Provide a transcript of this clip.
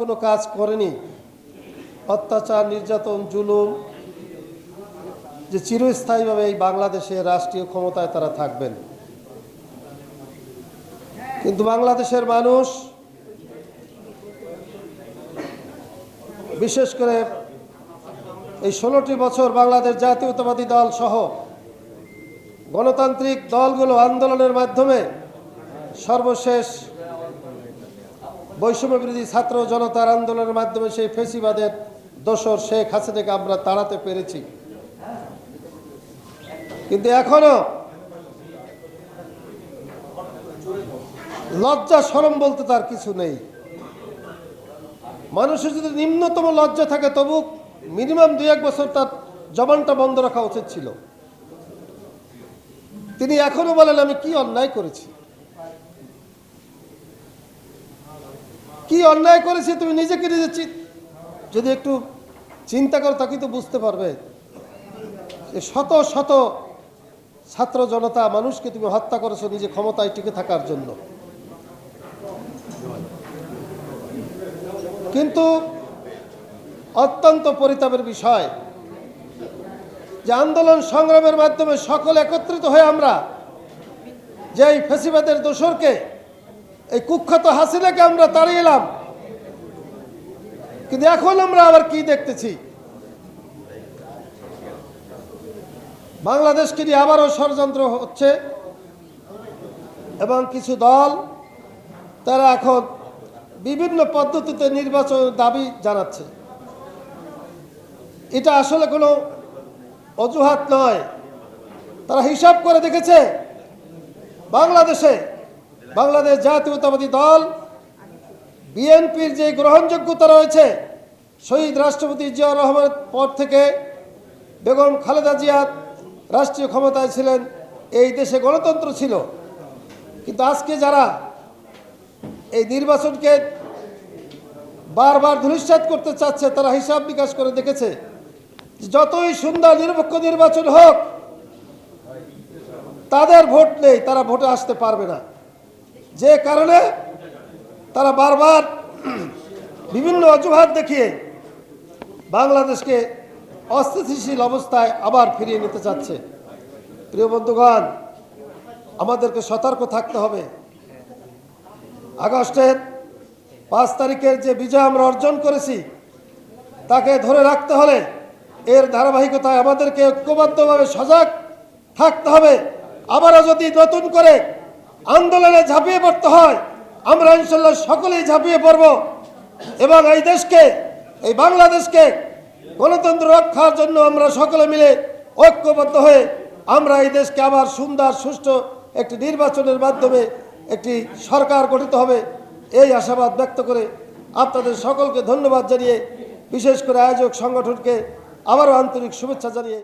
কোনো কাজ করেনি, অত্যাচার, নির্যাতন, জুলুম, যে চিরস্থায়ীভাবে এই বাংলাদেশে রাষ্ট্রীয় ক্ষমতায় তারা থাকবেন। কিন্তু বাংলাদেশের মানুষ, বিশেষ করে এই 16টি বছর বাংলাদেশ জাতীয়তাবাদী দল সহ গণতান্ত্রিক দলগুলো আন্দোলনের মাধ্যমে সর্বশেষ বৈষম্য বিরোধী ছাত্র জনতার আন্দোলনের মাধ্যমে সেই ফ্যাসিবাদের দোসর শেখ হাসিনাকে আমরা তাড়াতে পেরেছি। কিন্তু এখনো লজ্জা শরম বলতে তার কিছু নেই। মানুষের যদি নিম্নতম লজ্জা থাকে তবু মিনিমাম 2-1 বছর তার জবানটা বন্ধ রাখা উচিত ছিল। তিনি এখনো বলেন আমি কি অন্যায় করেছি, কি অন্যায় করেছি। তুমি নিজেকে নিজে যদি একটু চিন্তা করো তা কিন্তু বুঝতে পারবে শত শত ছাত্র জনতা মানুষকে তুমি হত্যা করেছো নিজে ক্ষমতায় টিকে থাকার জন্য। কিন্তু অত্যন্ত পরিতাপের বিষয় যে আন্দোলন সংগ্রামের মাধ্যমে সকলে একত্রিত হয়ে আমরা যে এই ফ্যাসিবাদের দোসরকে, এই কুখ্যাত হাসিনাকে আমরা তাড়িয়ে এলাম, কিন্তু এখন আমরা আবার কি দেখতেছি, বাংলাদেশকে নিয়ে আবারও ষড়যন্ত্র হচ্ছে এবং কিছু দল তারা এখন বিভিন্ন পদ্ধতিতে নির্বাচনের দাবি জানাচ্ছে। এটা আসলে কোনো অজুহাত নয়। তারা হিসাব করে দেখেছে বাংলাদেশ জাতীয়তাবাদী দল বিএনপির যে গ্রহণযোগ্যতা রয়েছে, শহীদ রাষ্ট্রপতি জিয়াউর রহমানের পর থেকে বেগম খালেদা জিয়া রাষ্ট্রীয় ক্ষমতায় ছিলেন, এই দেশে গণতন্ত্র ছিল। কিন্তু আজকে যারা এই নির্বাচনকে বারবার ধূলিসাৎ করতে চাচ্ছে, তারা হিসাব বিকাশ করে দেখেছে যতই সুন্দর নিরপেক্ষ নির্বাচন হোক তাদের ভোট নেই, তারা ভোটে আসতে পারবে না। যে কারণে তারা বারবার বিভিন্ন অজুহাত দেখিয়ে বাংলাদেশকে অস্থিতিশীল অবস্থায় আবার ফিরিয়ে নিতে চাচ্ছে। প্রিয় বন্ধুগণ, আমাদেরকে সতর্ক থাকতে হবে। আগস্টের 5 তারিখের যে বিজয় আমরা অর্জন করেছি তাকে ধরে রাখতে হলে এর ধারাবাহিকতায় আমাদেরকে ঐক্যবদ্ধভাবে সজাগ থাকতে হবে। আবারও যদি নতুন করে আন্দোলনে ঝাঁপিয়ে পড়তে হয়, আমরা ইনশাল্লাহ সকলেই ঝাঁপিয়ে পড়ব এবং এই দেশকে, এই বাংলাদেশকে গণতন্ত্র রক্ষার জন্য আমরা সকলে মিলে ঐক্যবদ্ধ হয়ে আমরা এই দেশকে আবার সুন্দর সুষ্ঠু একটি নির্বাচনের মাধ্যমে একটি সরকার গঠিত হবে, এই আশাবাদ ব্যক্ত করে আপনাদের সকলকে ধন্যবাদ জানিয়ে, বিশেষ করে আয়োজক সংগঠনকে আবারও আন্তরিক শুভেচ্ছা জানিয়ে